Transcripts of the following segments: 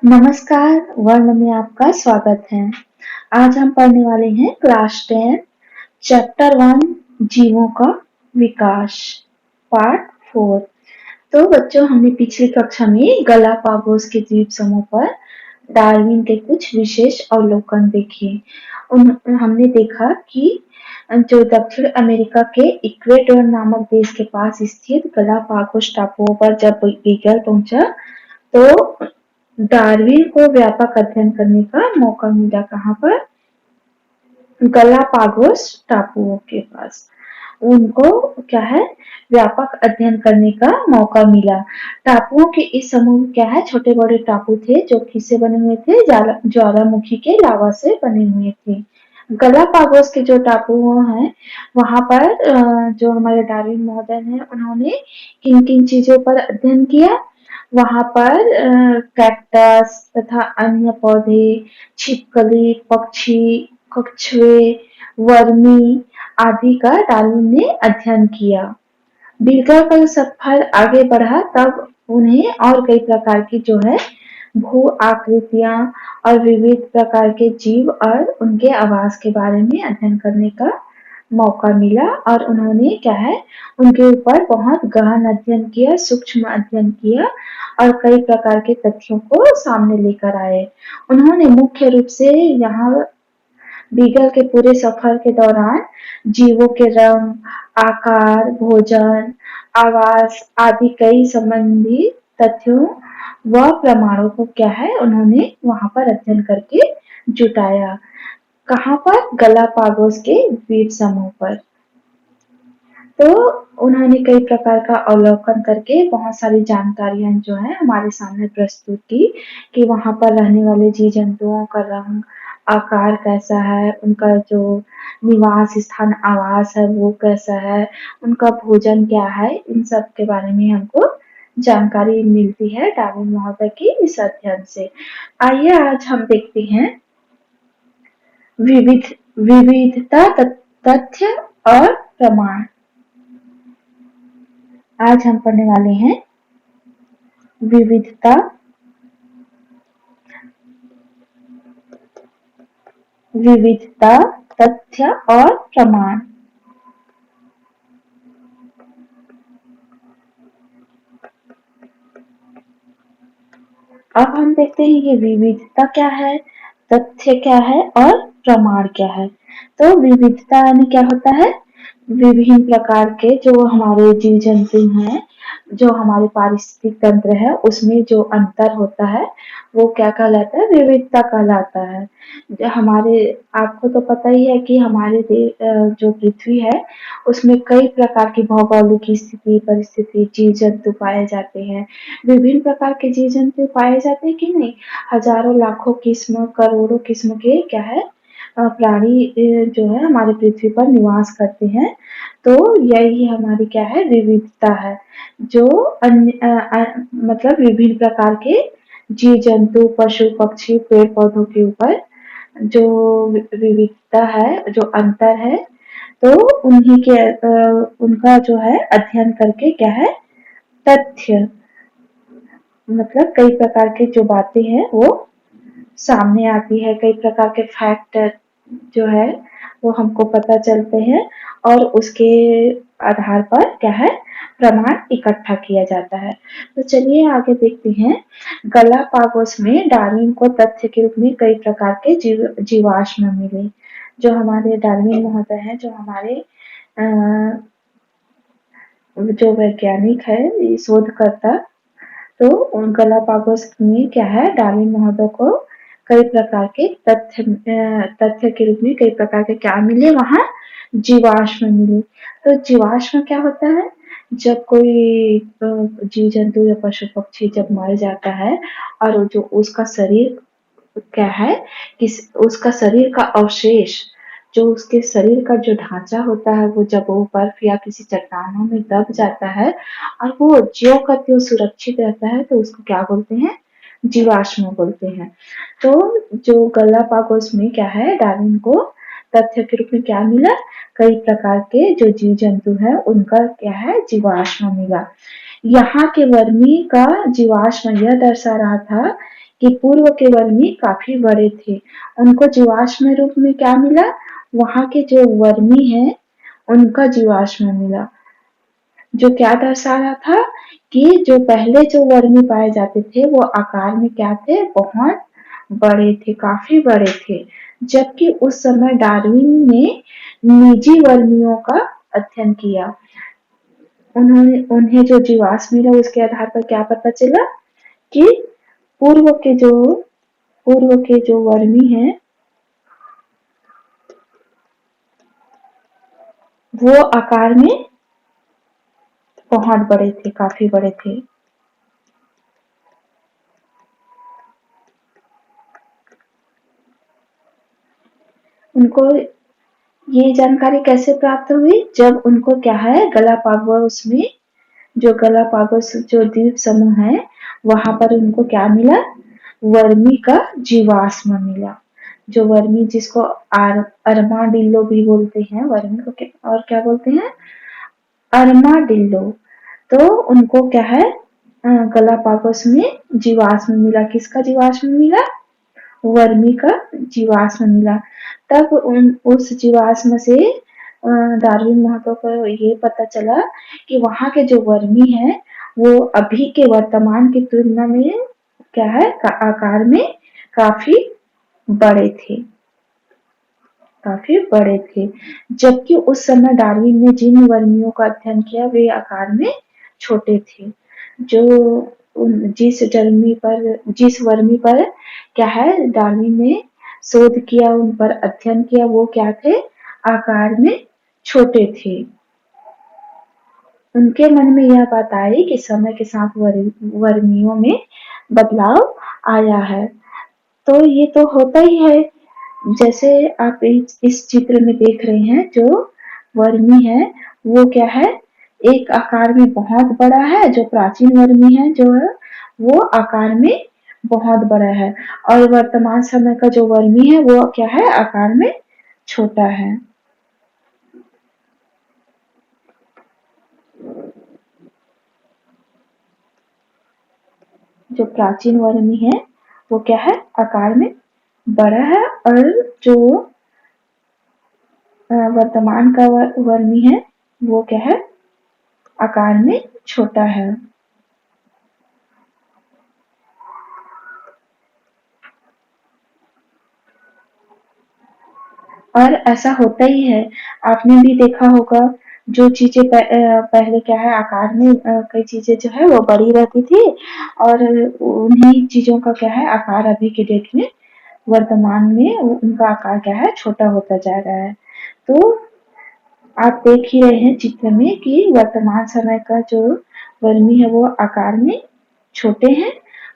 नमस्कार, वर्ण में आपका स्वागत है। आज हम पढ़ने वाले हैं क्लास 10 चैप्टर 1 जीवों का विकास पार्ट 4। तो बच्चों, हमने पिछली कक्षा में गलापागोस के द्वीप समूह पर डार्विन के कुछ विशेष अवलोकन देखे। हमने देखा कि जो दक्षिण अमेरिका के इक्वेडोर नामक देश के पास स्थित गलापागोस टापुओं पर जब बीगल पहुंचा तो डार्विन को व्यापक अध्ययन करने का मौका मिला। कहाँ पर? गलापागोस टापुओं के पास उनको क्या है, व्यापक अध्ययन करने का मौका मिला। टापुओं के इस समूह क्या है, छोटे बड़े टापू थे जो किससे बने हुए थे, ज्वालामुखी के लावा से बने हुए थे। गलापागोस के जो टापू हैं वहां पर जो हमारे डार्विन महोदय हैं उन्होंने किन किन चीजों पर अध्ययन किया। वहां पर कैक्टस तथा अन्य पौधे, छिपकली, पक्षी, कछुए, वर्मी आदि का डार्विन ने अध्ययन किया। बीगल का सफर आगे बढ़ा तब उन्हें और कई प्रकार की जो है भू आकृतियां और विविध प्रकार के जीव और उनके आवास के बारे में अध्ययन करने का मौका मिला और उन्होंने क्या है, उनके ऊपर बहुत गहन अध्ययन किया, सूक्ष्म अध्ययन किया और कई प्रकार के तथ्यों को सामने लेकर आए। उन्होंने मुख्य रूप से यहाँ बीगल के पूरे सफर के दौरान जीवों के रंग, आकार, भोजन, आवास आदि कई संबंधी तथ्यों व प्रमाणों को क्या है, उन्होंने वहां पर अध्ययन करके जुटाया। कहाँ पर? गलापागोस के द्वीप समूह पर। तो उन्होंने कई प्रकार का अवलोकन करके बहुत सारी जानकारियां जो है हमारे सामने प्रस्तुत की कि वहां पर रहने वाले जीव जंतुओं का रंग, आकार कैसा है, उनका जो निवास स्थान, आवास है वो कैसा है, उनका भोजन क्या है, इन सब के बारे में हमको जानकारी मिलती है डार्विन महोदय की इस अध्ययन से। आइए आज हम देखते हैं विविधता, तथ्य और प्रमाण। आज हम पढ़ने वाले हैं विविधता, तथ्य और प्रमाण। अब हम देखते हैं ये विविधता क्या है, तथ्य क्या है और प्रमाण क्या है। तो विविधता यानी क्या होता है, विभिन्न प्रकार के जो हमारे जीव जंतु हैं, जो हमारे पारिस्थितिक तंत्र है उसमें जो अंतर होता है वो क्या कहलाता है, विविधता कहलाता है। हमारे आपको तो पता ही है कि हमारे जो पृथ्वी है उसमें कई प्रकार की भौगोलिक स्थिति, परिस्थिति, जीव जंतु पाए जाते हैं। विभिन्न प्रकार के जीव जंतु पाए जाते हैं कि नहीं, हजारों लाखों किस्म, करोड़ों किस्म के क्या है प्राणी जो है हमारे पृथ्वी पर निवास करते हैं। तो यही हमारी क्या है, विविधता है। जो मतलब विभिन्न प्रकार के जीव जंतु, पशु पक्षी, पेड़ पौधों के ऊपर जो विविधता है, जो अंतर है, तो उन्हीं के उनका जो है अध्ययन करके क्या है, तथ्य मतलब कई प्रकार के जो बातें हैं वो सामने आती है, कई प्रकार के फैक्ट जो है वो हमको पता चलते हैं और उसके आधार पर क्या है, प्रमाण इकट्ठा किया जाता है। तो चलिए आगे देखते हैं। गलापागोस में डार्विन को तथ्य के रूप में कई प्रकार के जीवाश्म मिले। जो हमारे डार्विन महोदय हैं, जो हमारे जो वैज्ञानिक है, शोधकर्ता, तो गलापागोस में क्या है, डार्विन महोदय को कई प्रकार के तथ्य के रूप में कई प्रकार के क्या मिले, वहां जीवाश्म मिले। तो जीवाश्म क्या होता है, जब कोई जीव जंतु या पशु पक्षी जब मर जाता है और जो उसका शरीर क्या है, उसका शरीर का अवशेष, जो उसके शरीर का जो ढांचा होता है वो जब वो बर्फ या किसी चट्टानों में दब जाता है और वो ज्यों का त्यों सुरक्षित रहता है तो उसको क्या बोलते हैं, जीवाश्म बोलते हैं। तो जो गलापागोस में क्या है, डार्विन को तथ्य के रूप में क्या मिला, कई प्रकार के जो जीव जंतु है उनका क्या है, जीवाश्म मिला। यहाँ के वर्मी का जीवाश्म यह दर्शा रहा था कि पूर्व के वर्मी काफी बड़े थे। उनको जीवाश्म रूप में क्या मिला? वहाँ के जो वर्मी है उनका जीवाश्म मिला, जो क्या दर्शा रहा था कि जो पहले जो वर्मी पाए जाते थे वो आकार में क्या थे? बहुत बड़े थे, काफी बड़े थे। जबकि उस समय डार्विन ने निजी वर्मियों का अध्ययन किया। उन्हें जो जीवाश्म मिला उसके आधार पर क्या पता चला कि पूर्व के जो पूर्व के जो वर्मी हैं वो आकार में बहुत बड़े थे, काफी बड़े थे। उनको ये जानकारी कैसे प्राप्त हुई? जब उनको क्या है, गलापागोस में जो गलापागोस जो द्वीप समूह है वहां पर उनको क्या मिला? वर्मी का जीवाश्म मिला। जो वर्मी जिसको अरमाडिल्लो भी बोलते हैं, वर्मी को और क्या बोलते हैं? अरमाडिल्लो। तो उनको क्या है, गलापागोस में जीवाश्म मिला। किसका जीवाश्म मिला? वर्मी का जीवाश्म मिला। तब उस जीवाश्म से डार्विन महतो को ये पता चला कि वहाँ के जो वर्मी है वो अभी के वर्तमान की तुलना में क्या है, आकार में काफी बड़े थे, काफी बड़े थे। जबकि उस समय डार्विन ने जिन वर्मियों का अध्ययन किया वे आकार में छोटे थे। जो जिस वर्मी पर क्या है डार्विन ने शोध किया, उन पर अध्ययन किया, वो क्या थे? आकार में छोटे थे। उनके मन में यह बात आई कि समय के साथ वर्मियों में बदलाव आया है। तो ये तो होता ही है। जैसे आप इस चित्र में देख रहे हैं, जो वर्मी है वो क्या है, एक आकार में बहुत बड़ा है। जो प्राचीन वर्मी है जो है वो आकार में बहुत बड़ा है, और वर्तमान समय का जो वर्मी है वो क्या है, आकार में छोटा है। जो प्राचीन वर्मी है वो क्या है, आकार में बड़ा है, और जो वर्तमान का वर्मी है वो क्या है, आकार में छोटा है। और ऐसा होता ही है। आपने भी देखा होगा, जो चीजें पहले क्या है आकार में, कई चीजें जो है वो बड़ी रहती थी, और उन्हीं चीजों का क्या है आकार अभी के डेट में वर्तमान में उनका आकार क्या है, छोटा होता जा रहा है। तो आप देख ही रहे हैं चित्र में कि वर्तमान समय का जो वर्मी है वो आकार में छोटे हैं,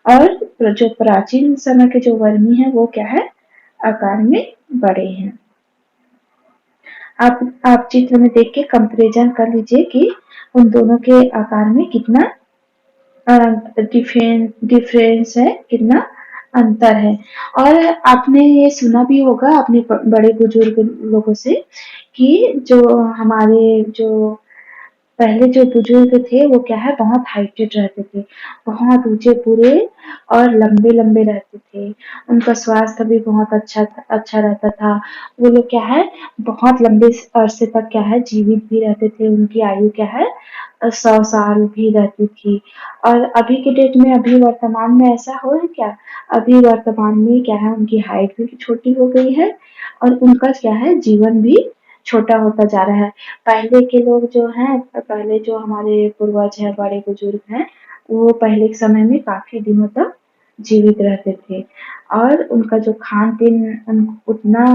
और जो प्राचीन समय के जो वर्मी है वो क्या है, आकार में बड़े हैं। आप चित्र में देख के कंपैरिजन कर लीजिए कि उन दोनों के आकार में कितना डिफरेंस है, कितना अंतर है। और आपने ये सुना भी होगा अपने बड़े बुजुर्ग लोगों से कि जो हमारे जो पहले जो बुजुर्ग थे वो क्या है, बहुत हाइटेड रहते थे, बहुत ऊंचे पूरे और लंबे लंबे रहते थे। उनका स्वास्थ्य भी बहुत अच्छा रहता था। वो लोग क्या है, बहुत लंबे अरसे तक क्या है जीवित भी रहते थे। उनकी आयु क्या है, 100 साल भी रहती थी। और अभी के डेट में, अभी वर्तमान में ऐसा हो है क्या? अभी वर्तमान में क्या है, उनकी हाइट भी छोटी हो गई है, और उनका क्या है, जीवन भी छोटा होता जा रहा है। पहले के लोग जो हैं, पहले जो हमारे पूर्वज हैं, बड़े बुजुर्ग हैं, वो पहले के समय में काफी दिनों तक जीवित रहते थे, और उनका जो खान पीन उतना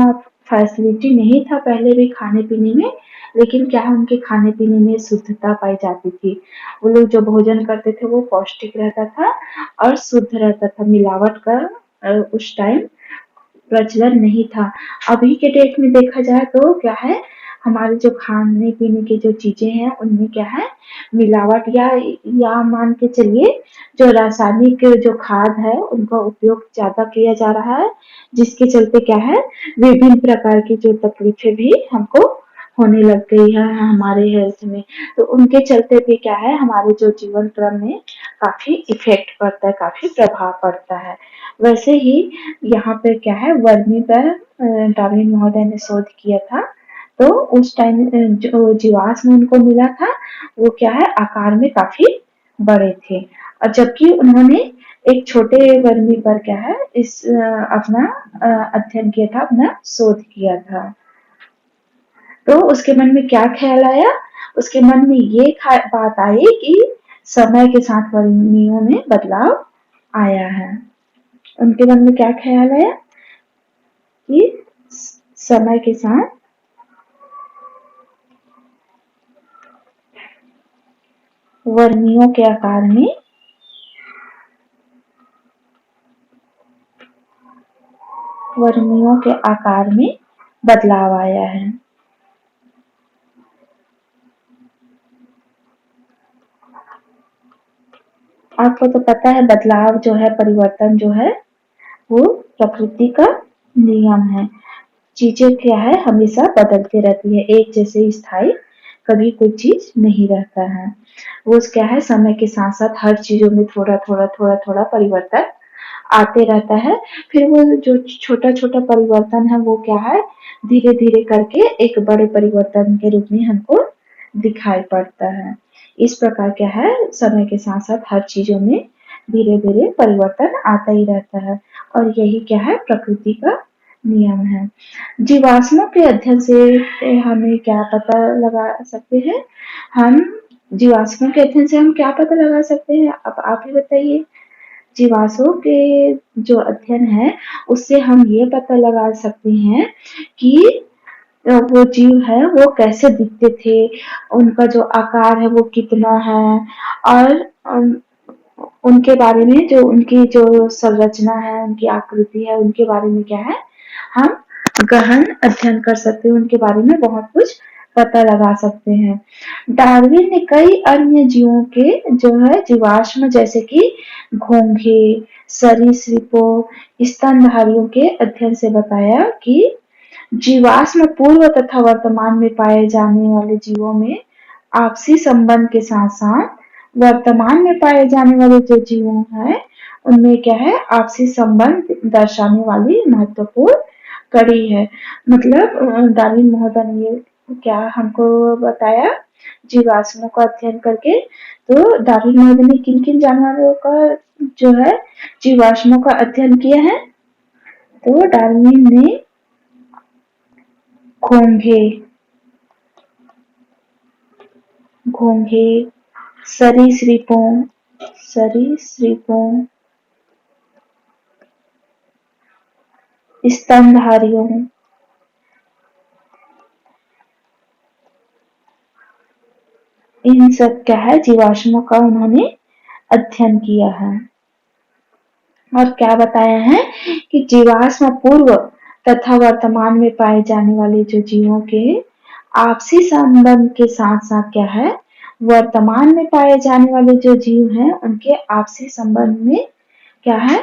फैसिलिटी नहीं था पहले भी खाने पीने में, लेकिन क्या है उनके खाने पीने में शुद्धता पाई जाती थी। वो लोग जो भोजन करते थे वो पौष्टिक रहता था और शुद्ध रहता था। मिलावट का उस टाइम प्रचलन नहीं था। अभी के डेट में देखा जाए तो क्या है, हमारे जो खाने पीने की जो चीजें हैं उनमें क्या है, मिलावट, या मान के चलिए जो रासायनिक जो खाद है उनका उपयोग ज्यादा किया जा रहा है, जिसके चलते क्या है, विभिन्न प्रकार की जो तकलीफें भी हमको होने लग गई है हमारे हेल्थ में। तो उनके चलते भी क्या है, हमारे जो जीवन क्रम में काफी इफेक्ट पड़ता है, काफी प्रभाव पड़ता है। वैसे ही यहाँ पे क्या है, वर्मी पर डार्विन महोदय ने शोध किया था। तो उस टाइम जो जीवाश्म उनको मिला था वो क्या है, आकार में काफी बड़े थे, और जबकि उन्होंने एक छोटे वर्मी पर क्या है इस अपना अध्ययन किया था, अपना शोध किया था। तो उसके मन में क्या ख्याल आया, उसके मन में ये बात आई कि समय के साथ वर्मियों में बदलाव आया है। उनके मन में क्या ख्याल आया कि समय के साथ वर्मियों के आकार में बदलाव आया है। आपको तो पता है बदलाव जो है, परिवर्तन जो है वो प्रकृति का नियम है। चीजें क्या है, हमेशा बदलती रहती है, एक जैसे स्थायी कभी कोई चीज नहीं रहता है। वो क्या है, समय के साथ साथ हर चीजों में थोड़ा थोड़ा थोड़ा थोड़ा परिवर्तन आते रहता है। फिर वो जो छोटा छोटा परिवर्तन है वो क्या है, धीरे धीरे करके एक बड़े परिवर्तन के रूप में हमको दिखाई पड़ता है। इस प्रकार क्या है, समय के साथ साथ हर चीजों में धीरे धीरे परिवर्तन आता ही रहता है, और यही क्या है, प्रकृति का नियम है। जीवाश्मों के अध्ययन से हमें क्या पता लगा सकते हैं, हम जीवाश्मों के अध्ययन से हम क्या पता लगा सकते हैं, अब आप ही बताइए। जीवाश्मों के जो अध्ययन है उससे हम ये पता लगा सकते हैं कि वो जीव है वो कैसे दिखते थे, उनका जो आकार है वो कितना है, और उनके बारे में जो उनकी जो संरचना है, उनकी आकृति है, उनके बारे में क्या है, हम गहन अध्ययन कर सकते हैं, उनके बारे में बहुत कुछ पता लगा सकते हैं। डार्विन ने कई अन्य जीवों के जो है जीवाश्म, जैसे कि घोंघे, सरीसृपों, स्तनधारियों के अध्ययन से बताया कि जीवाश्म पूर्व तथा वर्तमान में पाए जाने वाले जीवों में आपसी संबंध के साथ साथ वर्तमान में पाए जाने वाले जो जीवों हैं उनमें क्या है, आपसी संबंध दर्शाने वाली महत्वपूर्ण कड़ी है। मतलब डार्विन महोदय ने ये क्या हमको बताया, जीवाश्मों का अध्ययन करके। तो डार्विन महोदय ने किन किन जानवरों का जो है जीवाश्मों का अध्ययन किया है, तो डार्विन ने घोंघे घोंघे सरीसृपों सरीसृपों स्तनधारियों, इन सब क्या है जीवाश्मों का उन्होंने अध्ययन किया है। और क्या बताया है कि जीवाश्म पूर्व तथा वर्तमान में पाए जाने वाले जो जीवों के आपसी संबंध के साथ साथ क्या है, वर्तमान में पाए जाने वाले जो जीव हैं उनके आपसी संबंध में क्या है,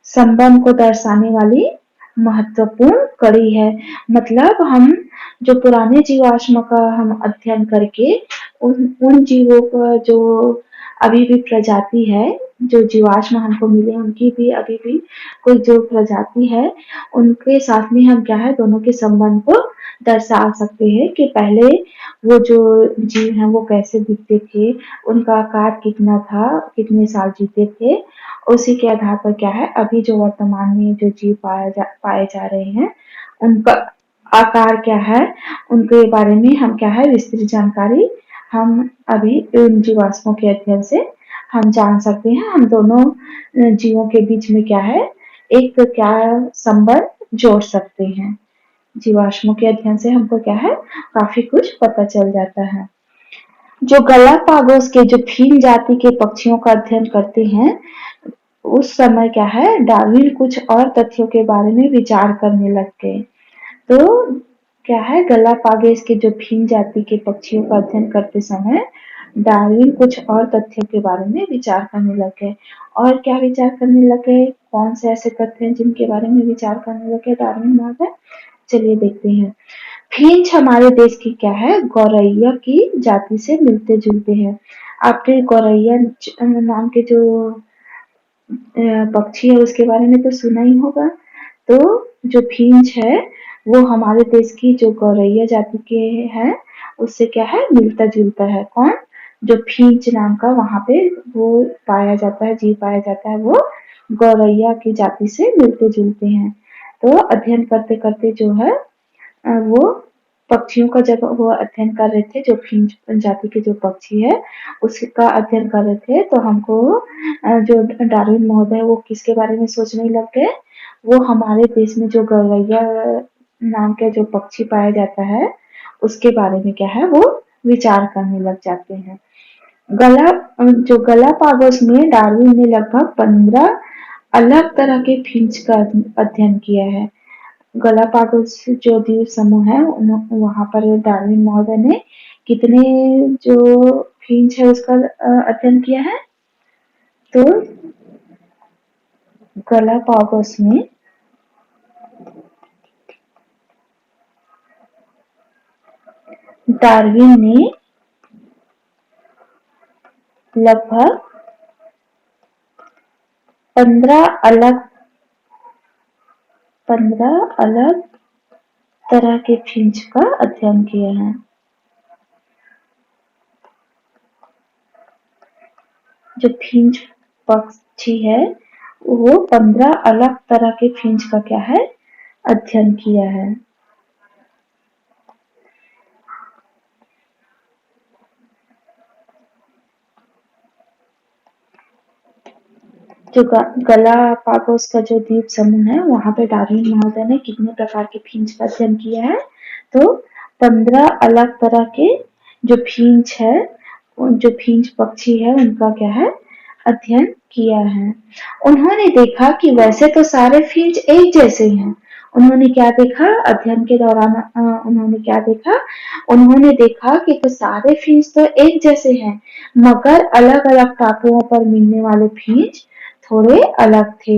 संबंध को दर्शाने वाली महत्वपूर्ण कड़ी है। मतलब हम जो पुराने जीवाश्म का हम अध्ययन करके उन जीवों का जो अभी भी प्रजाति है, जो जीवाश्म हमको मिले उनकी भी अभी भी कोई जो प्रजाति है, उनके साथ में हम क्या है दोनों के संबंध को दर्शा सकते हैं कि पहले वो जो जीव हैं वो कैसे दिखते थे, उनका आकार कितना था, कितने साल जीते थे। उसी के आधार पर क्या है, अभी जो वर्तमान में जो जीव पाए जा रहे हैं उनका आकार क्या है, उनके बारे में हम क्या है विस्तृत जानकारी हम अभी इन जीवाश्मों के अध्ययन से हम जान सकते हैं। हम दोनों जीवों के बीच में क्या है, एक क्या संबंध जोड़ सकते हैं। जीवाश्मों के अध्ययन से हमको क्या है, काफी कुछ पता चल जाता है। जो गलापागोस के जो फील जाति के पक्षियों का अध्ययन करते हैं, उस समय क्या है, डार्विन कुछ और तथ्यों के बारे में विचार करने लग गए। तो क्या है, गलापागोस के जो फील जाति के पक्षियों का अध्ययन करते समय डार्विन कुछ और तथ्यों के बारे में विचार करने लग गए। और क्या विचार करने लग गए, कौन से ऐसे तथ्य हैं जिनके बारे में विचार करने लगे डार्विन महोदय, चलिए देखते हैं। फिंच हमारे देश की क्या है, गौरैया की जाति से मिलते जुलते हैं। आपके गौरैया नाम के जो पक्षी है उसके बारे में तो सुना ही होगा। तो जो फिंच है वो हमारे देश की जो गौरैया जाति के हैं उससे क्या है मिलता-जुलता है। कौन? जो फिंच नाम का वहाँ पे वो पाया जाता है, जीव पाया जाता है वो गौरैया की जाति से मिलते-जुलते हैं। तो अध्ययन करते-करते जो है वो पक्षियों का जब वो अध्ययन कर रहे थे जो फिंच जाति के जो पक्षी है उसका अध्ययन कर रहे थे तो हमको जो डार्विन महोदय वो किसके बारे में सोचने लग गए वो हमारे देश में जो गौरैया नाम का जो पक्षी पाया जाता है उसके बारे में क्या है वो विचार करने लग जाते हैं। गला जो गलापागोस में डार्विन ने लगभग 15 अलग तरह के फिंच का अध्ययन किया है। गलापागोस जो द्वीप समूह है वहाँ पर डार्विन महोदय ने कितने जो फिंच है उसका अध्ययन किया है। तो गलापागोस में डार्विन ने लगभग 15 अलग 15 अलग तरह के फिंच का अध्ययन किया है। जो फिंच पक्षी है वो 15 अलग तरह के फिंच का क्या है अध्ययन किया है। जो गलापागोस का जो द्वीप समूह है वहाँ पे डार्विन महोदय ने कितने प्रकार के फिंच का अध्ययन किया है तो 15 अलग तरह के जो फिंच है जो फिंच पक्षी है उनका क्या है अध्ययन किया है। उन्होंने देखा कि वैसे तो सारे फिंच एक जैसे हैं। उन्होंने क्या देखा अध्ययन के दौरान उन्होंने क्या देखा उन्होंने देखा कि तो सारे फिंच तो एक जैसे हैं मगर अलग-अलग टापुओं पर मिलने वाले फिंच थोड़े अलग थे।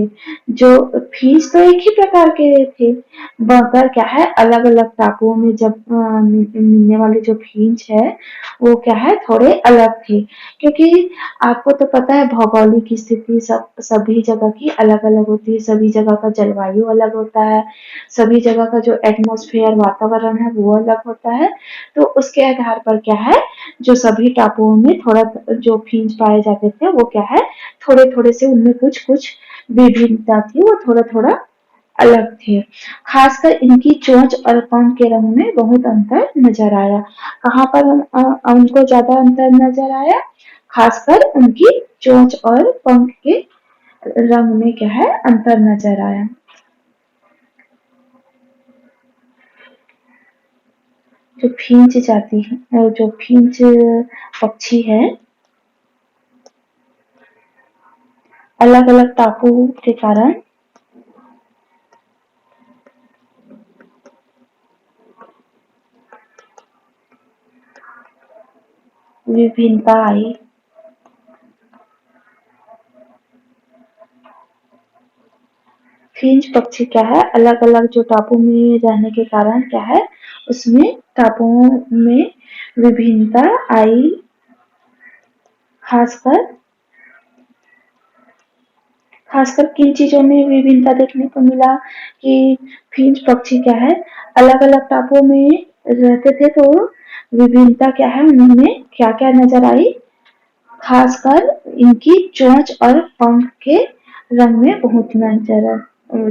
जो फिंच तो एक ही प्रकार के थे मगर क्या है अलग-अलग टापुओं में जब मिलने वाले जो फिंच है वो क्या है थोड़े अलग थे क्योंकि आपको तो पता है भौगोलिक स्थिति सब सभी जगह की अलग-अलग होती है, सभी जगह का जलवायु अलग होता है, सभी जगह का जो एटमॉस्फेयर वातावरण है वो अलग होता है। तो उसके आधार पर क्या है जो सभी टापुओं में थोड़ा जो फिंच पाए जाते थे वो क्या है थोड़े-थोड़े से उनमें कुछ-कुछ विभिन्नता थी वो थोड़ा-थोड़ा अलग थे। खासकर इनकी चोंच और पंख के रंग में बहुत अंतर नजर आया। कहाँ पर उनको ज्यादा अंतर नजर आया? खासकर उनकी चोंच और पंख के रंग में क्या है अंतर नजर आया। जो फिंच जाती है जो फिंच पक्षी है अलग-अलग टापू के कारण विभिन्नता आई। फिंच पक्षी क्या है अलग-अलग जो टापू में रहने के कारण क्या है उसमें टापुओं में विभिन्नता आई। खासकर खासकर किन चीजों में विभिन्नता देखने को मिला कि फिंच पक्षी क्या है अलग-अलग टापुओं में रहते थे तो विभिन्नता क्या है उनमें क्या-क्या नजर आई खासकर इनकी चोंच और पंख के रंग में बहुत नजर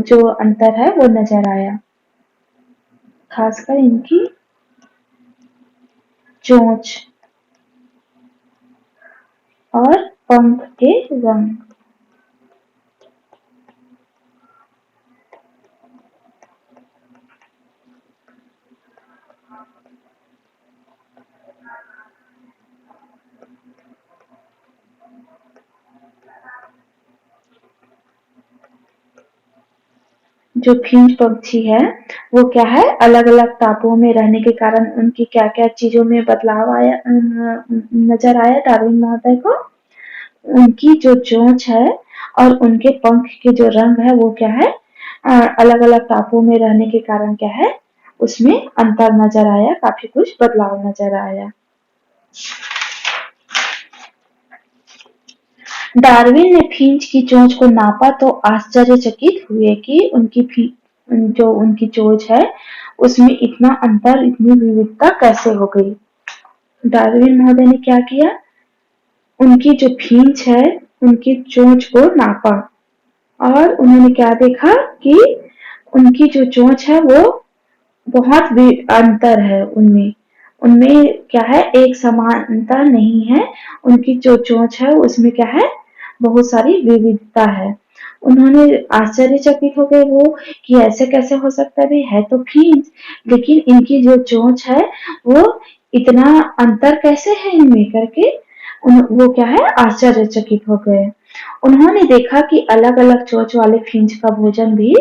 जो अंतर है वो नजर आया। खासकर इनकी चोंच और पंख के रंग। जो फिंच पक्षी है वो क्या है अलग-अलग टापुओं में रहने के कारण उनकी क्या-क्या चीजों में बदलाव आया नजर आया डार्विन महोदय को। उनकी जो चोंच है और उनके पंख के जो रंग है वो क्या है अलग-अलग टापुओं में रहने के कारण क्या है उसमें अंतर नजर आया काफी कुछ बदलाव नजर आया। डार्विन ने फिंच की चोंच को नापा तो आश्चर्यचकित हुए कि जो उनकी चोंच है उसमें इतना अंतर, इतनी विविधता कैसे हो गई। डार्विन महोदय ने क्या किया, उनकी जो फिंच है उनकी चोंच को नापा और उन्होंने क्या देखा कि उनकी जो चोंच है वो बहुत भी अंतर है उनमें। उनमें क्या है, एक समानता नहीं है। उनकी जो चोंच है उसमें क्या है, बहुत सारी विविधता है। उन्होंने आश्चर्यचकित हो गए वो कि ऐसे कैसे हो सकता है, भाई है तो फिंच लेकिन इनकी जो चोंच है वो इतना अंतर कैसे है इनमें करके वो क्या है, आश्चर्यचकित हो गए। उन्होंने देखा कि अलग-अलग चोंच वाले फिंच का भोजन भी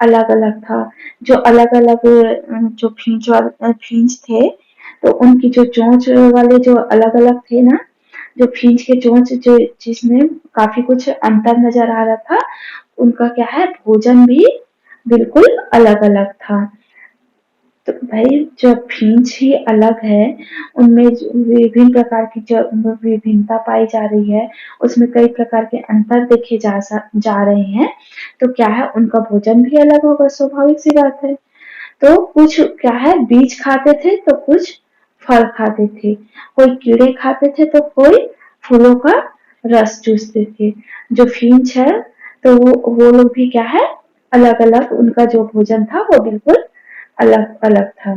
अलग-अलग था। जो अलग-अलग जो फिंच थे, तो उनकी जो चोंच वाले जो अलग-अलग थे ना, जो फिंच के चोंच जो जिसमें काफी कुछ अंतर नजर आ रहा था, उनका क्या है, भोजन भी बिल्कुल अलग-अलग था। तो भाई जब फिंच ही अलग है, उनमें विभिन्न प्रकार की जो विभिन्नता पाई जा रही है, उसमें कई प्रकार के अंतर देखे जा रहे हैं, तो क्या है, उनका भोजन भी अलग होगा, स्वाभाविक सी बात है। तो कुछ क्या है, बीज खाते थे तो कुछ फल खाते थे, कोई कीड़े खाते थे तो कोई फूलों का रस चूसते थे। जो फिंच है तो वो लोग भी क्या है, अलग अलग, उनका जो भोजन था वो बिल्कुल अलग अलग था।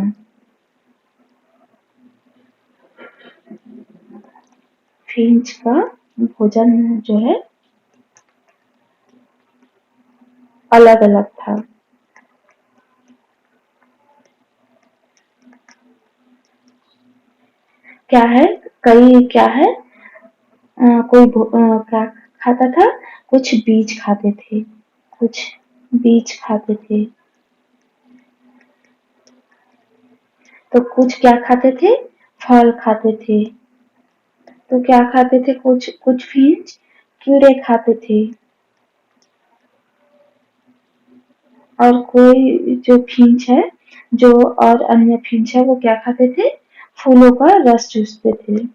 फिंच का भोजन जो है अलग अलग था। क्या है, कई क्या है, क्या खाता था, कुछ बीज खाते थे, कुछ बीज खाते थे, तो कुछ क्या खाते थे, फल खाते थे। तो क्या खाते थे, कुछ कुछ फिंच कीड़े खाते थे और कोई जो फिंच है, जो और अन्य फिंच है वो क्या खाते थे, फूलों का रस चूसते थे।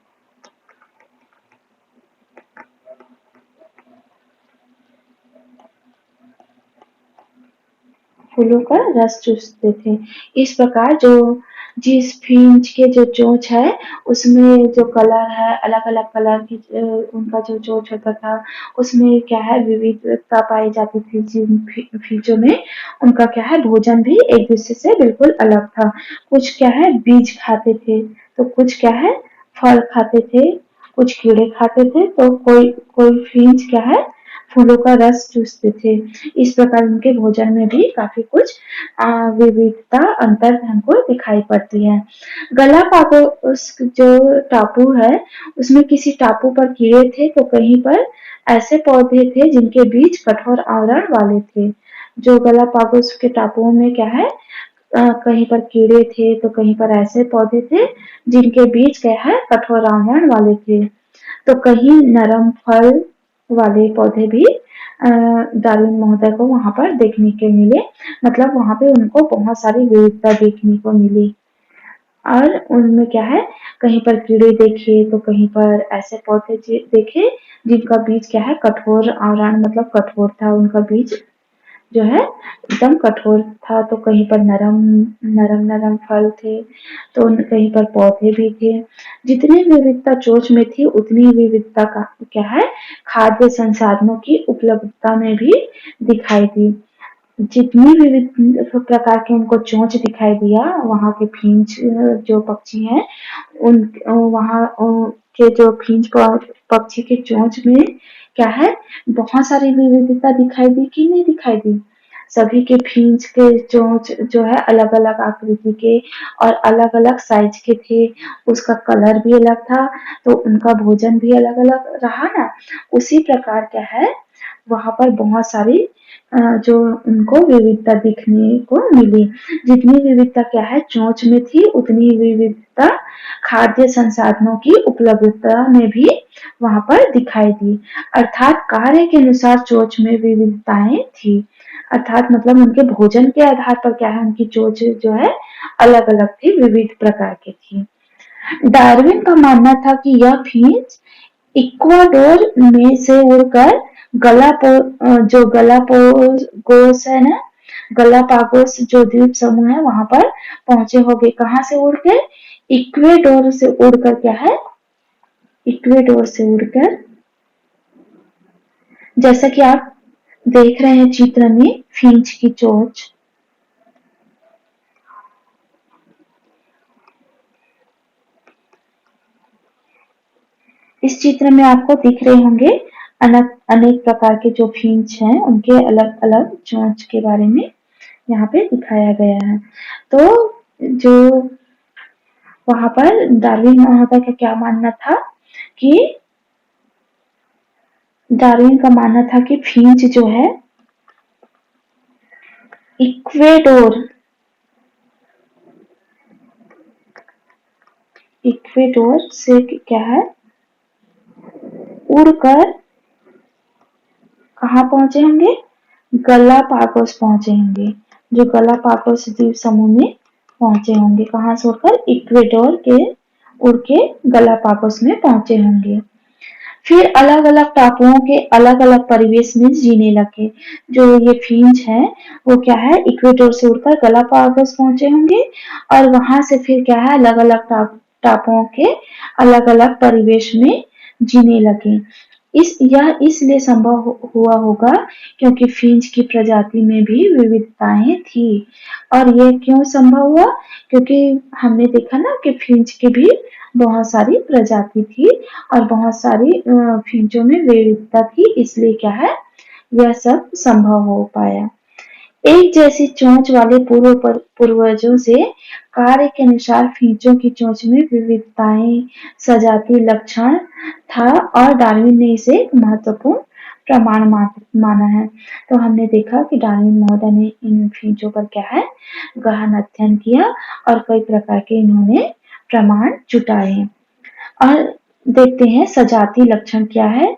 फूलों का रस चूसते थे। इस प्रकार जो जिस फिंच के जो चोंच है उसमें जो कलर है, अलग अलग कलर की उनका जो चोंच होता था उसमें क्या है, विविधता पाई जाती थी। जिन फिंचों में उनका क्या है, भोजन भी एक दूसरे से बिल्कुल अलग था। कुछ क्या है, बीज खाते थे, तो कुछ क्या है, फल खाते थे, कुछ कीड़े खाते थे, तो कोई कोई फिंच क्या है, फूलों का रस चूसते थे। इस प्रकार उनके भोजन में भी काफी कुछ विविधता, अंतर हमको दिखाई पड़ती है। गलापागोस जो टापू है, उसमें किसी टापू पर कीड़े थे तो कहीं पर ऐसे पौधे थे जिनके बीज कठोर आवरण वाले थे। जो गलापागोस के टापुओं में क्या है, कहीं पर कीड़े थे तो कहीं पर ऐसे पौधे थे जिनके बीज क्या है, कठोर आवरण वाले थे। तो कहीं नरम फल वाले पौधे भी डार्विन महोदय को वहां पर देखने के मिले। मतलब वहां पे उनको बहुत सारी विविधता देखने को मिली। और उनमें क्या है, कहीं पर कीड़े देखे तो कहीं पर ऐसे पौधे देखे जिनका बीज क्या है, कठोर आवरण, मतलब कठोर था उनका बीज जो है, एकदम कठोर था। तो कहीं पर नरम नरम नरम फल थे, तो कहीं पर पौधे भी थे। जितनी विविधता चोंच में थी उतनी विविधता का क्या है, खाद्य संसाधनों की उपलब्धता में भी दिखाई दी। जितनी विविध प्रकार के उनको चोंच दिखाई दिया, वहाँ के फिंच जो पक्षी हैं, उन वहाँ के जो फिंच पक्षी के चोंच में क्या है, बहुत सारी विविधता दिखाई दी कि नहीं दिखाई दी। सभी के फिंच के चोंच जो है अलग अलग आकृति के और अलग अलग साइज के थे। उसका कलर भी अलग था, तो उनका भोजन भी अलग अलग रहा ना। उसी प्रकार क्या है, वहां पर बहुत सारी जो उनको विविधता दिखने को मिली। जितनी विविधता क्या है, चोंच में थी उतनी विविधता खाद्य संसाधनों की उपलब्धता में भी वहां पर दिखाई दी। अर्थात कार्य के अनुसार चोंच में विविधताएं थी। अर्थात मतलब उनके भोजन के आधार पर क्या है, उनकी चोंच जो है अलग अलग थी, विविध प्रकार की थी। डार्विन का मानना था कि यह फिंच इक्वाडोर में से उड़कर जो गलापागोस है ना, गलापागोस जो द्वीप समूह है वहां पर पहुंचे होंगे। कहां से उड़ के? इक्वेडोर से उड़कर क्या है? इक्वेडोर से उड़कर, जैसा कि आप देख रहे हैं चित्र में, फिंच की चोंच। इस चित्र में आपको दिख रहे होंगे अनेक प्रकार के जो फिंच हैं उनके अलग अलग चोंच के बारे में यहाँ पे दिखाया गया है। तो जो वहां पर डार्विन महोदय का क्या मानना था कि डार्विन का मानना था कि फिंच जो है इक्वेडोर इक्वेडोर से क्या है, उड़कर कहाँ पहुंचे होंगे? गलापागोस पहुंचे होंगे। जो गलापागोस द्वीप समूह में पहुंचे होंगे। कहाँ से उड़कर? इक्वेडोर के उड़ के गलापागोस में पहुंचे होंगे। फिर अलग अलग टापुओं के अलग अलग परिवेश में जीने लगे। जो ये फिंच है वो क्या है, इक्वेडोर से उड़कर गलापागोस पहुंचे होंगे और वहां से फिर क्या है, अलग अलग टापुओं के अलग अलग परिवेश में जीने लगे। यह इसलिए संभव हुआ होगा क्योंकि फिंच की प्रजाति में भी विविधताएं थी। और ये क्यों संभव हुआ? क्योंकि हमने देखा ना कि फिंच की भी बहुत सारी प्रजाति थी और बहुत सारी फिंचों में विविधता थी, इसलिए क्या है, यह सब संभव हो पाया। एक जैसी चोंच वाले पूर्वजों से कार्य के अनुसार फिंचों की चोंच में विविधताएं, सजाती लक्षण था और डार्विन ने इसे एक महत्वपूर्ण प्रमाण माना है। तो हमने देखा कि डार्विन महोदय ने इन फिंचों पर क्या है, गहन अध्ययन किया और कई प्रकार के इन्होंने प्रमाण जुटाए। और देखते हैं सजाती लक्षण क्या है।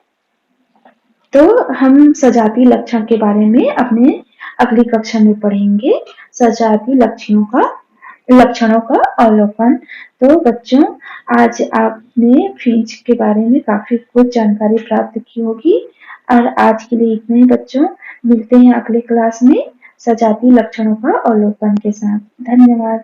तो हम सजाती लक्षण के बारे में अपने अगली कक्षा में पढ़ेंगे। सजाती लक्षणों का अवलोकन। तो बच्चों, आज आपने फिंच के बारे में काफी कुछ जानकारी प्राप्त की होगी और आज के लिए इतना ही बच्चों। मिलते हैं अगले क्लास में सजाती लक्षणों का अवलोकन के साथ। धन्यवाद।